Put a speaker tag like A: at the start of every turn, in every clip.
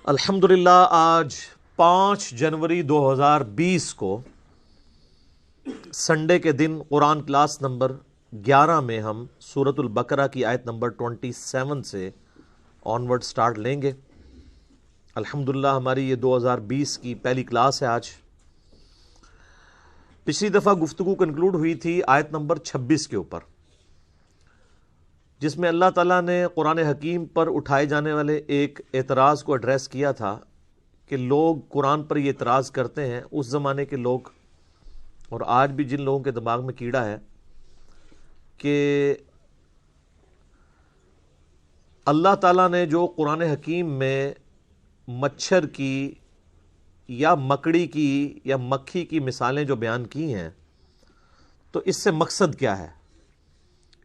A: الحمدللہ آج 5 جنوری 2020 کو سنڈے کے دن قرآن کلاس نمبر 11 میں ہم سورۃ البقرہ کی آیت نمبر 27 سے آنورڈ سٹارٹ لیں گے۔ الحمدللہ ہماری یہ 2020 کی پہلی کلاس ہے آج۔ پچھلی دفعہ گفتگو کنکلوڈ ہوئی تھی آیت نمبر 26 کے اوپر، جس میں اللہ تعالیٰ نے قرآن حکیم پر اٹھائے جانے والے ایک اعتراض کو ایڈریس کیا تھا کہ لوگ قرآن پر یہ اعتراض کرتے ہیں، اس زمانے کے لوگ اور آج بھی جن لوگوں کے دماغ میں کیڑا ہے، کہ اللہ تعالیٰ نے جو قرآن حکیم میں مچھر کی یا مکڑی کی یا مکھی کی مثالیں جو بیان کی ہیں، تو اس سے مقصد کیا ہے؟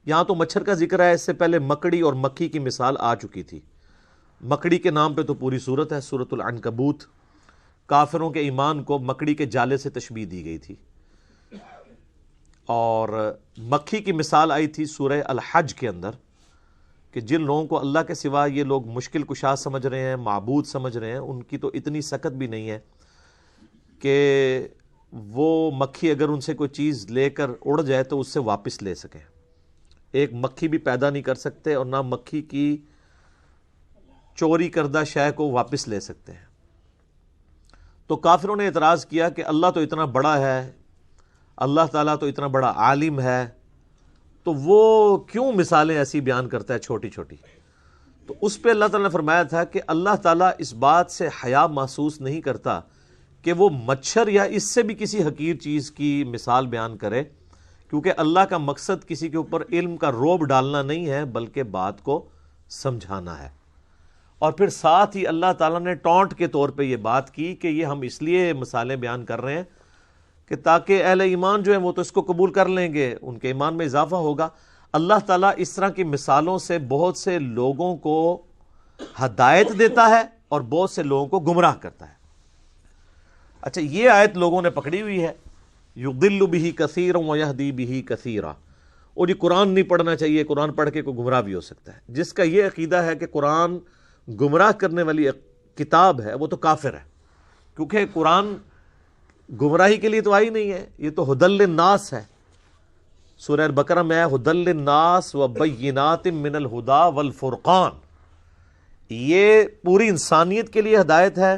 A: یہاں تو مچھر کا ذکر ہے، اس سے پہلے مکڑی اور مکھی کی مثال آ چکی تھی۔ مکڑی کے نام پہ تو پوری سورت ہے، سورۃ العنکبوت۔ کافروں کے ایمان کو مکڑی کے جالے سے تشبیہ دی گئی تھی، اور مکھی کی مثال آئی تھی سورہ الحج کے اندر، کہ جن لوگوں کو اللہ کے سوا یہ لوگ مشکل کشا سمجھ رہے ہیں، معبود سمجھ رہے ہیں، ان کی تو اتنی سخت بھی نہیں ہے کہ وہ مکھی اگر ان سے کوئی چیز لے کر اڑ جائے تو اس سے واپس لے سکیں۔ ایک مکھی بھی پیدا نہیں کر سکتے، اور نہ مکھی کی چوری کردہ شے کو واپس لے سکتے ہیں۔ تو کافروں نے اعتراض کیا کہ اللہ تو اتنا بڑا ہے، اللہ تعالیٰ تو اتنا بڑا عالم ہے، تو وہ کیوں مثالیں ایسی بیان کرتا ہے چھوٹی چھوٹی؟ تو اس پہ اللہ تعالیٰ نے فرمایا تھا کہ اللہ تعالیٰ اس بات سے حیا محسوس نہیں کرتا کہ وہ مچھر یا اس سے بھی کسی حقیر چیز کی مثال بیان کرے، کیونکہ اللہ کا مقصد کسی کے اوپر علم کا روب ڈالنا نہیں ہے، بلکہ بات کو سمجھانا ہے۔ اور پھر ساتھ ہی اللہ تعالیٰ نے ٹونٹ کے طور پہ یہ بات کی کہ یہ ہم اس لیے مثالیں بیان کر رہے ہیں کہ تاکہ اہل ایمان جو ہیں وہ تو اس کو قبول کر لیں گے، ان کے ایمان میں اضافہ ہوگا۔ اللہ تعالیٰ اس طرح کی مثالوں سے بہت سے لوگوں کو ہدایت دیتا ہے اور بہت سے لوگوں کو گمراہ کرتا ہے۔ اچھا، یہ آیت لوگوں نے پکڑی ہوئی ہے، یضل بہ کثیرا ویہدی بہ کثیرا، اور یہ قرآن نہیں پڑھنا چاہیے، قرآن پڑھ کے کوئی گمراہ بھی ہو سکتا ہے۔ جس کا یہ عقیدہ ہے کہ قرآن گمراہ کرنے والی کتاب ہے، وہ تو کافر ہے، کیونکہ قرآن گمراہی کے لیے تو آئی نہیں ہے، یہ تو ھدی للناس ہے۔ سورہ البقرہ میں ہے ھدی للناس وبینات من الھدی والفرقان، یہ پوری انسانیت کے لیے ہدایت ہے،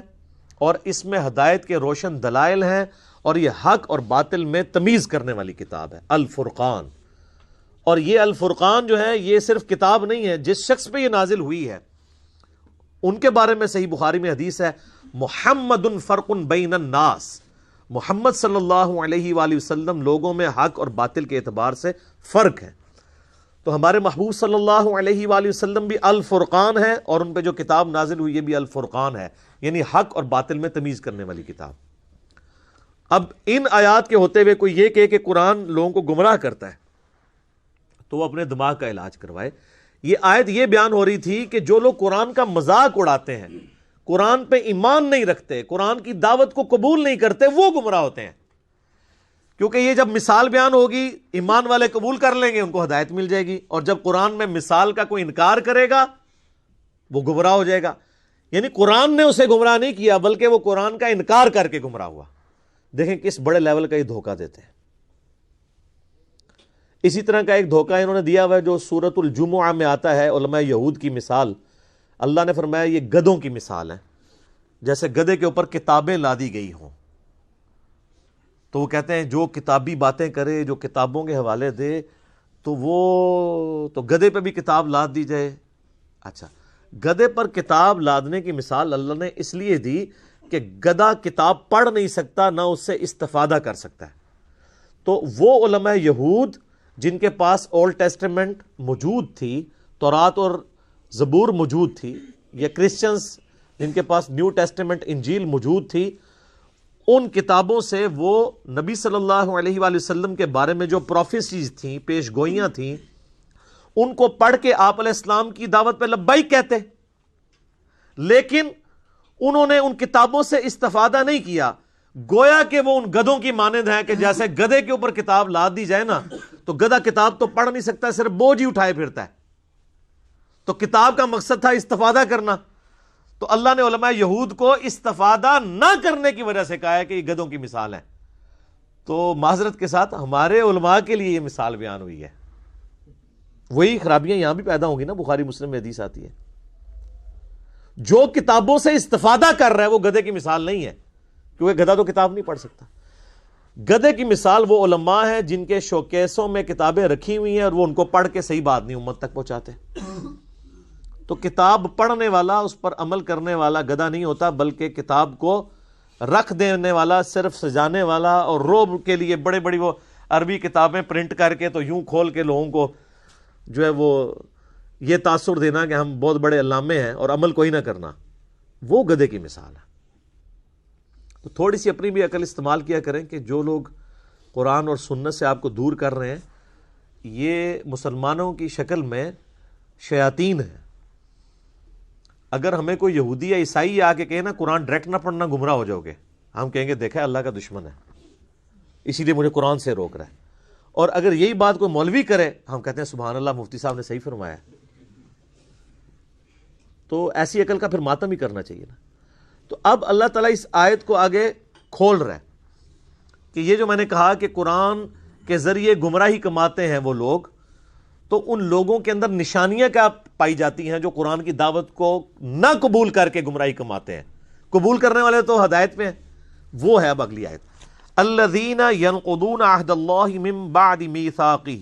A: اور اس میں ہدایت کے روشن دلائل ہیں، اور یہ حق اور باطل میں تمیز کرنے والی کتاب ہے، الفرقان۔ اور یہ الفرقان جو ہے، یہ صرف کتاب نہیں ہے، جس شخص پہ یہ نازل ہوئی ہے ان کے بارے میں صحیح بخاری میں حدیث ہے، محمد فرق بین الناس، محمد صلی اللہ علیہ وآلہ وسلم لوگوں میں حق اور باطل کے اعتبار سے فرق ہے۔ تو ہمارے محبوب صلی اللہ علیہ وآلہ وسلم بھی الفرقان ہے، اور ان پہ جو کتاب نازل ہوئی ہے بھی الفرقان ہے، یعنی حق اور باطل میں تمیز کرنے والی کتاب۔ اب ان آیات کے ہوتے ہوئے کوئی یہ کہے کہ قرآن لوگوں کو گمراہ کرتا ہے، تو وہ اپنے دماغ کا علاج کروائے۔ یہ آیت یہ بیان ہو رہی تھی کہ جو لوگ قرآن کا مذاق اڑاتے ہیں، قرآن پہ ایمان نہیں رکھتے، قرآن کی دعوت کو قبول نہیں کرتے، وہ گمراہ ہوتے ہیں، کیونکہ یہ جب مثال بیان ہوگی ایمان والے قبول کر لیں گے، ان کو ہدایت مل جائے گی، اور جب قرآن میں مثال کا کوئی انکار کرے گا وہ گمراہ ہو جائے گا۔ یعنی قرآن نے اسے گمراہ نہیں کیا، بلکہ وہ قرآن کا انکار کر کے گمراہ ہوا۔ دیکھیں کس بڑے لیول کا یہ دھوکہ دیتے ہیں۔ اسی طرح کا ایک دھوکہ انہوں نے دیا ہوا ہے جو سورۃ الجمعہ میں آتا ہے، علماء یہود کی مثال۔ اللہ نے فرمایا یہ گدھوں کی مثال ہے، جیسے گدھے کے اوپر کتابیں لادی گئی ہوں۔ تو وہ کہتے ہیں جو کتابی باتیں کرے، جو کتابوں کے حوالے دے، تو وہ تو گدھے پہ بھی کتاب لاد دی جائے۔ اچھا، گدھے پر کتاب لادنے کی مثال اللہ نے اس لیے دی کہ گدھا کتاب پڑھ نہیں سکتا، نہ اس سے استفادہ کر سکتا ہے۔ تو وہ علماء یہود جن کے پاس اولڈ ٹیسٹمنٹ موجود تھی، تورات اور زبور موجود تھی، یا کرسچنز جن کے پاس نیو ٹیسٹمنٹ انجیل موجود تھی، ان کتابوں سے وہ نبی صلی اللہ علیہ وآلہ وسلم کے بارے میں جو پروفیسیز تھیں، پیش گوئیاں تھیں، ان کو پڑھ کے آپ علیہ السلام کی دعوت پہ لبیک کہتے، لیکن انہوں نے ان کتابوں سے استفادہ نہیں کیا، گویا کہ وہ ان گدھوں کی مانند ہیں کہ جیسے گدھے کے اوپر کتاب لاد دی جائے نا، تو گدھا کتاب تو پڑھ نہیں سکتا، صرف بوجھ ہی اٹھائے پھرتا ہے۔ تو کتاب کا مقصد تھا استفادہ کرنا، تو اللہ نے علماء یہود کو استفادہ نہ کرنے کی وجہ سے کہا ہے کہ یہ گدھوں کی مثال ہے. تو معذرت کے ساتھ ہمارے علماء کے لیے یہ مثال بیان ہوئی ہے. وہی خرابیاں یہاں بھی پیدا ہوں گی نا. بخاری مسلم میں حدیث آتی ہے جو کتابوں سے استفادہ کر رہا ہے وہ گدھے کی مثال نہیں ہے, کیونکہ گدھا تو کتاب نہیں پڑھ سکتا. گدھے کی مثال وہ علماء ہیں جن کے شوکیسوں میں کتابیں رکھی ہوئی ہیں اور وہ ان کو پڑھ کے صحیح بات نہیں امت تک پہنچاتے. تو کتاب پڑھنے والا, اس پر عمل کرنے والا گدھا نہیں ہوتا, بلکہ کتاب کو رکھ دینے والا, صرف سجانے والا, اور روب کے لیے بڑے بڑی وہ عربی کتابیں پرنٹ کر کے تو یوں کھول کے لوگوں کو جو ہے وہ یہ تاثر دینا کہ ہم بہت بڑے علامے ہیں اور عمل کوئی نہ کرنا, وہ گدھے کی مثال ہے. تو تھوڑی سی اپنی بھی عقل استعمال کیا کریں کہ جو لوگ قرآن اور سنت سے آپ کو دور کر رہے ہیں یہ مسلمانوں کی شکل میں شیاطین ہیں. اگر ہمیں کوئی یہودی یا عیسائی آ کے کہے نا قرآن ڈائریکٹ نہ پڑھنا گمراہ ہو جاؤ گے, ہم کہیں گے دیکھا اللہ کا دشمن ہے اسی لیے مجھے قرآن سے روک رہا ہے. اور اگر یہی بات کوئی مولوی کرے ہم کہتے ہیں سبحان اللہ مفتی صاحب نے صحیح فرمایا. تو ایسی عقل کا پھر ماتم ہی کرنا چاہیے نا. تو اب اللہ تعالیٰ اس آیت کو آگے کھول رہا ہے کہ یہ جو میں نے کہا کہ قرآن کے ذریعے گمراہی کماتے ہیں وہ لوگ, تو ان لوگوں کے اندر نشانیاں کیا پائی جاتی ہیں جو قرآن کی دعوت کو نہ قبول کر کے گمراہی کماتے ہیں. قبول کرنے والے تو ہدایت پہ ہیں. وہ ہے اب اگلی آیت, الذین ینقضون عہد اللہ من بعد میثاقہ,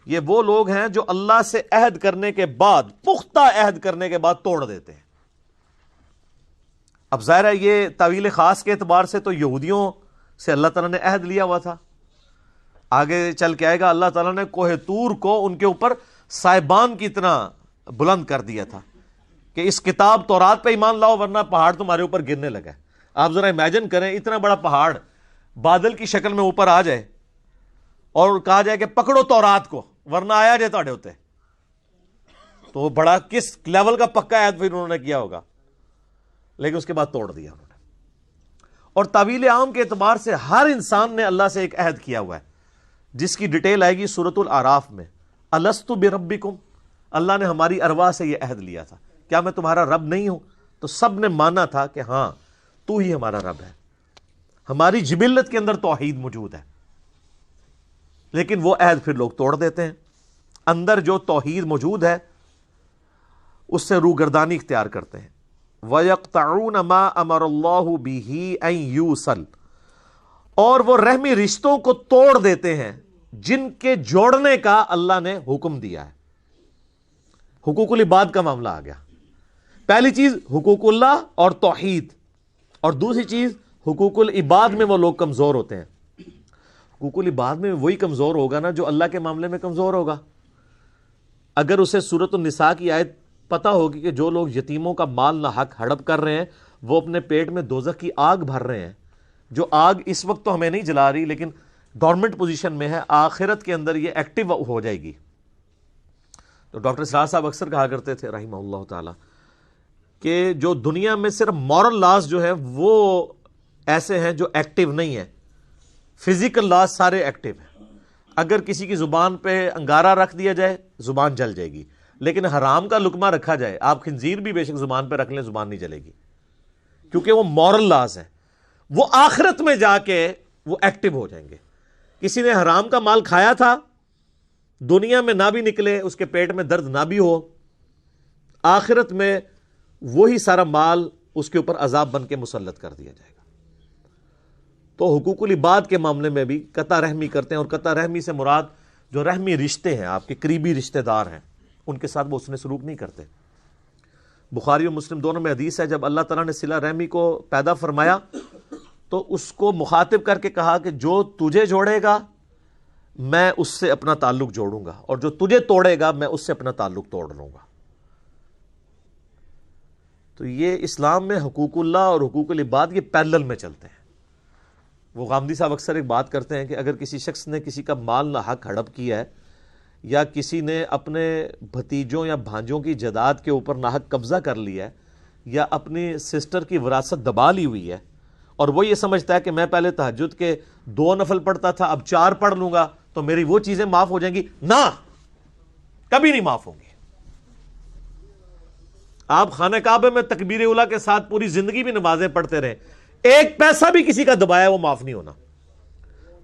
A: یہ وہ لوگ ہیں جو اللہ سے عہد کرنے کے بعد, پختہ عہد کرنے کے بعد توڑ دیتے ہیں. اب ظاہر ہے یہ تعویل خاص کے اعتبار سے تو یہودیوں سے اللہ تعالیٰ نے عہد لیا ہوا تھا. آگے چل کے آئے گا اللہ تعالیٰ نے کوہ طور کو ان کے اوپر سائبان کی طرح بلند کر دیا تھا کہ اس کتاب تورات پہ ایمان لاؤ ورنہ پہاڑ تمہارے اوپر گرنے لگا. آپ ذرا امیجن کریں اتنا بڑا پہاڑ بادل کی شکل میں اوپر آ جائے اور کہا جائے کہ پکڑو تورات کو ورنہ آیا جائے تھوڑے ہوتے, تو بڑا کس لیول کا پکا عہد پھر انہوں نے کیا ہوگا. لیکن اس کے بعد توڑ دیا انہوں نے. اور تعویل عام کے اعتبار سے ہر انسان نے اللہ سے ایک عہد کیا ہوا ہے جس کی ڈیٹیل آئے گی سورۃ الاعراف میں. الستُ بربکم, اللہ نے ہماری ارواح سے یہ عہد لیا تھا, کیا میں تمہارا رب نہیں ہوں؟ تو سب نے مانا تھا کہ ہاں تو ہی ہمارا رب ہے. ہماری جبلت کے اندر توحید موجود ہے, لیکن وہ عہد پھر لوگ توڑ دیتے ہیں. اندر جو توحید موجود ہے اس سے روگردانی اختیار کرتے ہیں. وَيَقْطَعُونَ مَا أَمَرَ اللَّهُ بِهِ أَن يُوصَلَ, اور وہ رحمی رشتوں کو توڑ دیتے ہیں جن کے جوڑنے کا اللہ نے حکم دیا ہے. حقوق العباد کا معاملہ آ گیا. پہلی چیز حقوق اللہ اور توحید, اور دوسری چیز حقوق العباد میں وہ لوگ کمزور ہوتے ہیں. حقوق العباد میں وہی کمزور ہوگا نا جو اللہ کے معاملے میں کمزور ہوگا. اگر اسے سورۃ النساء کی آیت پتہ ہوگی کہ جو لوگ یتیموں کا مال نہ حق ہڑپ کر رہے ہیں وہ اپنے پیٹ میں دوزخ کی آگ بھر رہے ہیں, جو آگ اس وقت تو ہمیں نہیں جلا رہی لیکن گورنمنٹ پوزیشن میں ہے, آخرت کے اندر یہ ایکٹیو ہو جائے گی. تو ڈاکٹر اسرار صاحب اکثر کہا کرتے تھے رحمہ اللہ تعالی کہ جو دنیا میں صرف مورل لاز جو ہے وہ ایسے ہیں جو ایکٹیو نہیں ہیں, فزیکل لاز سارے ایکٹیو ہیں. اگر کسی کی زبان پہ انگارہ رکھ دیا جائے زبان جل جائے گی, لیکن حرام کا لقمہ رکھا جائے, آپ خنزیر بھی بے شک زبان پہ رکھ لیں زبان نہیں جلے گی, کیونکہ وہ مورل لاز ہیں. وہ آخرت میں جا کے وہ ایکٹیو ہو جائیں گے. کسی نے حرام کا مال کھایا تھا, دنیا میں نہ بھی نکلے, اس کے پیٹ میں درد نہ بھی ہو, آخرت میں وہی سارا مال اس کے اوپر عذاب بن کے مسلط کر دیا جائے گا. تو حقوق العباد کے معاملے میں بھی قطع رحمی کرتے ہیں, اور قطع رحمی سے مراد جو رحمی رشتے ہیں, آپ کے قریبی رشتہ دار ہیں, ان کے ساتھ وہ اس نے سلوک نہیں کرتے. بخاری اور مسلم دونوں میں حدیث ہے جب اللہ تعالیٰ نے صلہ رحمی کو پیدا فرمایا تو اس کو مخاطب کر کے کہا کہ جو تجھے جوڑے گا میں اس سے اپنا تعلق جوڑوں گا, اور جو تجھے توڑے گا میں اس سے اپنا تعلق توڑ لوں گا. تو یہ اسلام میں حقوق اللہ اور حقوق العباد یہ پیرلل میں چلتے ہیں. وہ غامدی صاحب اکثر ایک بات کرتے ہیں کہ اگر کسی شخص نے کسی کا مال نہ حق ہڑپ کیا ہے, یا کسی نے اپنے بھتیجوں یا بھانجوں کی جائیداد کے اوپر ناحق قبضہ کر لیا ہے, یا اپنی سسٹر کی وراثت دبا لی ہوئی ہے, اور وہ یہ سمجھتا ہے کہ میں پہلے تہجد کے 2 نفل پڑھتا تھا اب 4 پڑھ لوں گا تو میری وہ چیزیں معاف ہو جائیں گی, نہ, کبھی نہیں معاف ہوں گی. آپ خانہ کعبہ میں تکبیر اولیٰ کے ساتھ پوری زندگی بھی نمازیں پڑھتے رہیں، ایک پیسہ بھی کسی کا دبایا وہ معاف نہیں ہونا۔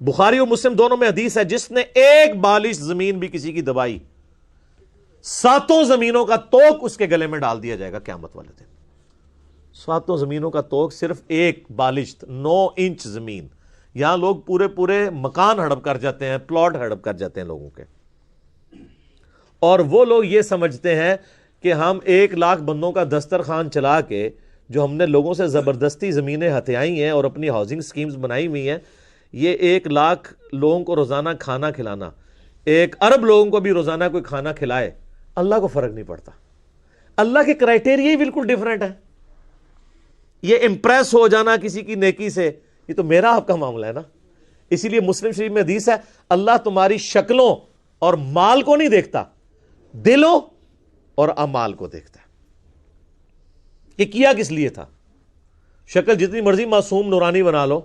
A: بخاری اور مسلم دونوں میں حدیث ہے، جس نے ایک بالش زمین بھی کسی کی دبائی، 7 زمینوں کا توق اس کے گلے میں ڈال دیا جائے گا قیامت والے دن۔ 7 زمینوں کا توق صرف ایک بالش، 9 انچ زمین۔ یہاں لوگ پورے مکان ہڑپ کر جاتے ہیں، پلاٹ ہڑپ کر جاتے ہیں لوگوں کے، اور وہ لوگ یہ سمجھتے ہیں کہ ہم 1 لاکھ بندوں کا دسترخوان چلا کے جو ہم نے لوگوں سے زبردستی زمینیں ہتھیائی ہیں اور اپنی ہاؤسنگ سکیمز بنائی ہوئی ہیں، یہ 1 لاکھ لوگوں کو روزانہ کھانا کھلانا، 1 ارب لوگوں کو بھی روزانہ کوئی کھانا کھلائے، اللہ کو فرق نہیں پڑتا۔ اللہ کے کرائٹیریا ہی بالکل ڈیفرنٹ ہے۔ یہ امپریس ہو جانا کسی کی نیکی سے، یہ تو میرا آپ کا معاملہ ہے نا۔ اسی لیے مسلم شریف میں حدیث ہے، اللہ تمہاری شکلوں اور مال کو نہیں دیکھتا، دلوں اور اعمال کو دیکھتا ہے۔ یہ کیا کس لیے تھا؟ شکل جتنی مرضی معصوم نورانی بنا لو،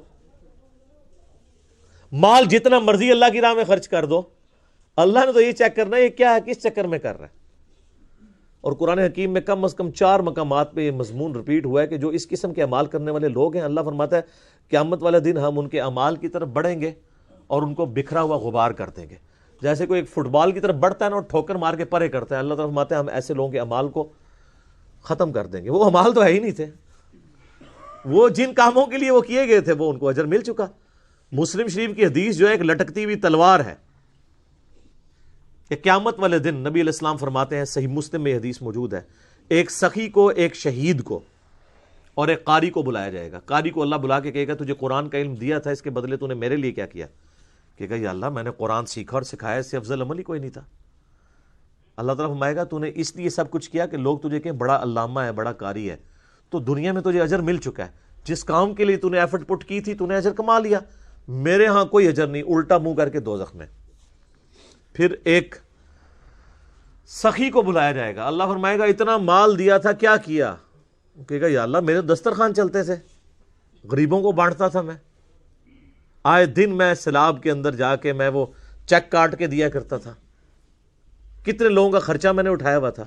A: مال جتنا مرضی اللہ کی راہ میں خرچ کر دو، اللہ نے تو یہ چیک کرنا ہے یہ کیا ہے، کس چکر میں کر رہا ہے۔ اور قرآن حکیم میں کم از کم 4 مقامات پہ یہ مضمون ریپیٹ ہوا ہے کہ جو اس قسم کے اعمال کرنے والے لوگ ہیں، اللہ فرماتا ہے قیامت والے دن ہم ان کے اعمال کی طرف بڑھیں گے اور ان کو بکھرا ہوا غبار کر دیں گے، جیسے کوئی ایک فٹ بال کی طرف بڑھتا ہے نا اور ٹھوکر مار کے پرے کرتا ہے۔ اللہ تعالیٰ فرماتا ہے ہم ایسے لوگوں کے اعمال کو ختم کر دیں گے۔ وہ اعمال تو ہے ہی نہیں تھے، وہ جن کاموں کے لیے وہ کیے گئے تھے وہ ان کو اجر مل چکا۔ مسلم شریف کی حدیث جو ہے ایک لٹکتی ہوئی تلوار ہے کہ قیامت والے دن نبی علیہ السلام فرماتے ہیں، صحیح مسلم میں حدیث موجود ہے، ایک سخی کو، ایک شہید کو اور ایک قاری کو بلایا جائے گا۔ قاری کو اللہ بلا کے کہے گا تجھے قرآن کا علم دیا تھا، اس کے بدلے تو نے میرے لیے کیا کیا؟ کہے گا یا اللہ میں نے قرآن سیکھا اور سکھایا، اس سے افضل عمل ہی کوئی نہیں تھا۔ اللہ تعالیٰ فرمائے گا تو نے اس لیے سب کچھ کیا کہ لوگ تجھے کہیں بڑا علامہ ہے، بڑا قاری ہے، تو دنیا میں تجھے اجر مل چکا ہے، جس کام کے لیے تو نے ایفرٹ پٹ کی تھی تو نے اجر کما لیا، میرے ہاں کوئی اجر نہیں، الٹا منہ کر کے دوزخ میں۔ پھر ایک سخی کو بلایا جائے گا، اللہ فرمائے گا اتنا مال دیا تھا کیا کیا؟ کہے گا یا اللہ میرے دسترخوان چلتے تھے، غریبوں کو بانٹتا تھا، میں آئے دن میں سیلاب کے اندر جا کے میں وہ چیک کاٹ کے دیا کرتا تھا، کتنے لوگوں کا خرچہ میں نے اٹھایا ہوا تھا۔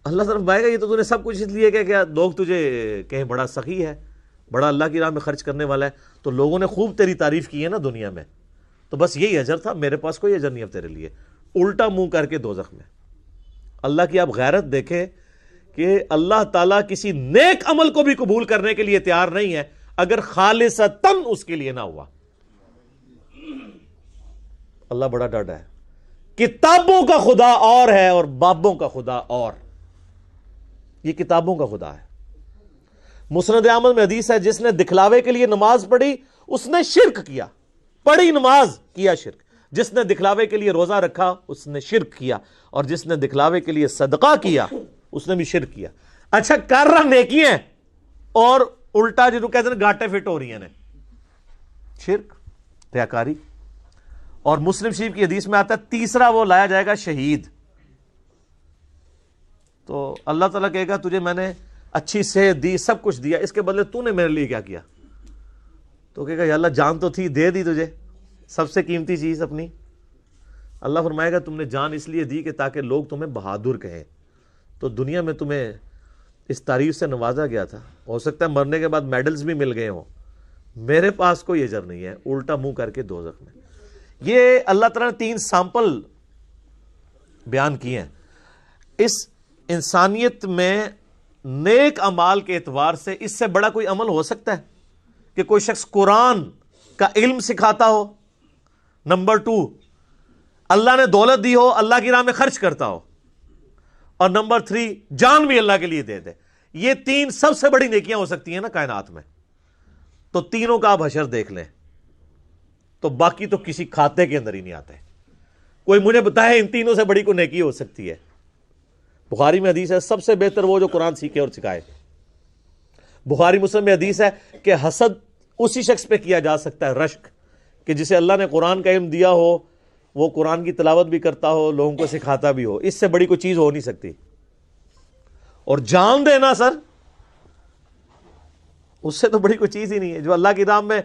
A: اللہ تعالیٰ فرمائے گا یہ تو نے سب کچھ اس لیے کہ کیا لوگ تجھے کہیں بڑا سخی ہے، بڑا اللہ کی راہ میں خرچ کرنے والا ہے، تو لوگوں نے خوب تیری تعریف کی ہے نا دنیا میں، تو بس یہی اجر تھا، میرے پاس کوئی اجر نہیں اب تیرے لیے، الٹا منہ کر کے دوزخ میں۔ اللہ کی آپ غیرت دیکھیں کہ اللہ تعالیٰ کسی نیک عمل کو بھی قبول کرنے کے لیے تیار نہیں ہے اگر خالصتاً اس کے لیے نہ ہوا۔ اللہ بڑا ڈاڈا ہے، کتابوں کا خدا اور ہے اور بابوں کا خدا اور، یہ کتابوں کا خدا ہے۔ مسند احمد میں حدیث ہے جس نے دکھلاوے کے لیے نماز پڑھی اس نے شرک کیا، پڑھی نماز کیا شرک، جس نے دکھلاوے کے لیے روزہ رکھا اس نے شرک کیا، اور جس نے دکھلاوے کے لیے صدقہ کیا اس نے بھی شرک کیا۔ اچھا کر رہا نیکی ہیں اور الٹا جنہوں کہتے ہیں گاٹے فٹ ہو رہی ہیں، شرک، ریاکاری۔ اور مسلم شریف کی حدیث میں آتا ہے تیسرا وہ لایا جائے گا شہید، تو اللہ تعالیٰ کہے گا تجھے میں نے اچھی صحت دی، سب کچھ دیا، اس کے بدلے تو نے میرے لیے کیا کیا؟ تو کہے گا یا اللہ جان تو تھی، دے دی تجھے سب سے قیمتی چیز اپنی۔ اللہ فرمائے گا تم نے جان اس لیے دی کہ تاکہ لوگ تمہیں بہادر کہیں، تو دنیا میں تمہیں اس تعریف سے نوازا گیا تھا، ہو سکتا ہے مرنے کے بعد میڈلز بھی مل گئے ہوں، میرے پاس کوئی اجر نہیں ہے، الٹا منہ کر کے دوزخ میں۔ یہ اللہ تعالیٰ نے 3 سیمپل بیان کیے ہیں۔ اس انسانیت میں نیک اعمال کے اعتبار سے اس سے بڑا کوئی عمل ہو سکتا ہے کہ کوئی شخص قرآن کا علم سکھاتا ہو، نمبر 2 اللہ نے دولت دی ہو، اللہ کی راہ میں خرچ کرتا ہو، اور نمبر 3 جان بھی اللہ کے لیے دے دے۔ یہ 3 سب سے بڑی نیکیاں ہو سکتی ہیں نا کائنات میں، تو تینوں کا آپ حشر دیکھ لیں تو باقی تو کسی کھاتے کے اندر ہی نہیں آتے۔ کوئی مجھے بتائے ان تینوں سے بڑی کوئی نیکی ہو سکتی ہے؟ بخاری میں حدیث ہے سب سے بہتر وہ جو قرآن سیکھے اور سکھائے۔ بخاری مسلم میں حدیث ہے کہ حسد اسی شخص پہ کیا جا سکتا ہے، رشک، کہ جسے اللہ نے قرآن کا علم دیا ہو، وہ قرآن کی تلاوت بھی کرتا ہو، لوگوں کو سکھاتا بھی ہو، اس سے بڑی کوئی چیز ہو نہیں سکتی۔ اور جان دینا سر، اس سے تو بڑی کوئی چیز ہی نہیں ہے۔ جو اللہ کی راہ میں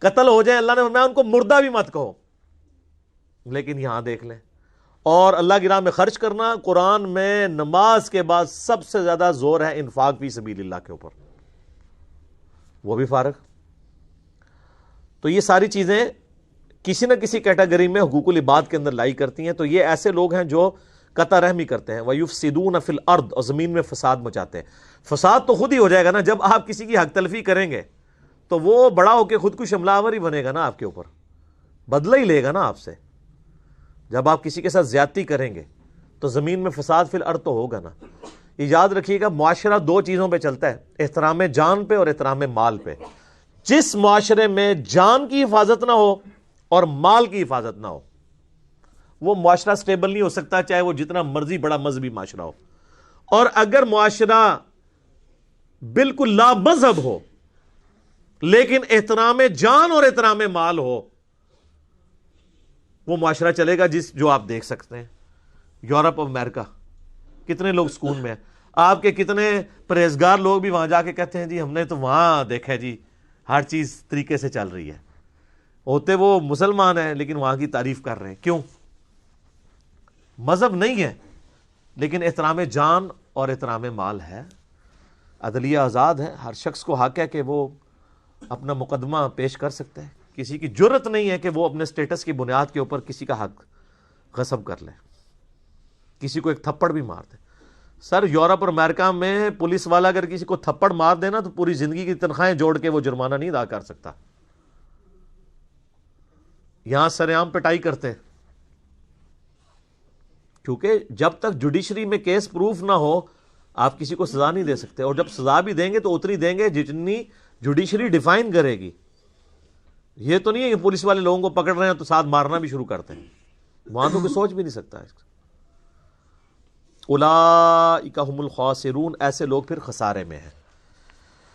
A: قتل ہو جائے، اللہ نے فرمایا ان کو مردہ بھی مت کہو، لیکن یہاں دیکھ لیں اور اللہ کی راہ میں خرچ کرنا. قرآن میں نماز کے بعد سب سے زیادہ زور ہے انفاق فی سبیل اللہ کے اوپر, وہ بھی فارغ. تو یہ ساری چیزیں کسی نہ کسی کیٹیگری میں حقوق العباد کے اندر لائی کرتی ہیں. تو یہ ایسے لوگ ہیں جو قطع رحمی کرتے ہیں. وَيُفْسِدُونَ فِي الْأَرْضِ, اور زمین میں فساد مچاتے ہیں. فساد تو خود ہی ہو جائے گا نا جب آپ کسی کی حق تلفی کریں گے, تو وہ بڑا ہو کے خود کش حملہ آور ہی بنے گا نا, آپ کے اوپر بدلہ ہی لے گا نا آپ سے. جب آپ کسی کے ساتھ زیادتی کریں گے تو زمین میں فساد فی الارض تو ہوگا نا. یہ یاد رکھیے گا, معاشرہ دو چیزوں پہ چلتا ہے, احترام جان پہ اور احترام مال پہ. جس معاشرے میں جان کی حفاظت نہ ہو اور مال کی حفاظت نہ ہو, وہ معاشرہ سٹیبل نہیں ہو سکتا, چاہے وہ جتنا مرضی بڑا مذہبی معاشرہ ہو. اور اگر معاشرہ بالکل لا مذہب ہو لیکن احترام جان اور احترام مال ہو, وہ معاشرہ چلے گا جو آپ دیکھ سکتے ہیں. یورپ اور امریکہ, کتنے لوگ سکون میں ہیں. آپ کے کتنے پرہیزگار لوگ بھی وہاں جا کے کہتے ہیں جی ہم نے تو وہاں دیکھا ہے جی ہر چیز طریقے سے چل رہی ہے. ہوتے وہ مسلمان ہیں لیکن وہاں کی تعریف کر رہے ہیں. کیوں؟ مذہب نہیں ہے لیکن احترام جان اور احترام مال ہے. عدلیہ آزاد ہے, ہر شخص کو حق ہے کہ وہ اپنا مقدمہ پیش کر سکتے ہیں. کسی کی جرت نہیں ہے کہ وہ اپنے سٹیٹس کی بنیاد کے اوپر کسی کا حق غصب کر لے, کسی کو ایک تھپڑ بھی مار دے. سر یورپ اور امریکہ میں پولیس والا اگر کسی کو تھپڑ مار دینا تو پوری زندگی کی تنخواہیں جوڑ کے وہ جرمانہ نہیں ادا کر سکتا. یہاں سر عام پٹائی کرتے ہیں, کیونکہ جب تک جوڈیشری میں کیس پروف نہ ہو آپ کسی کو سزا نہیں دے سکتے. اور جب سزا بھی دیں گے تو اتنی دیں گے جتنی جوڈیشری ڈیفائن کرے گی. یہ تو نہیں ہے کہ پولیس والے لوگوں کو پکڑ رہے ہیں تو ساتھ مارنا بھی شروع کرتے ہیں, وہاں تو کوئی سوچ بھی نہیں سکتا. اولئک ھم الخاسرون, ایسے لوگ پھر خسارے میں ہیں.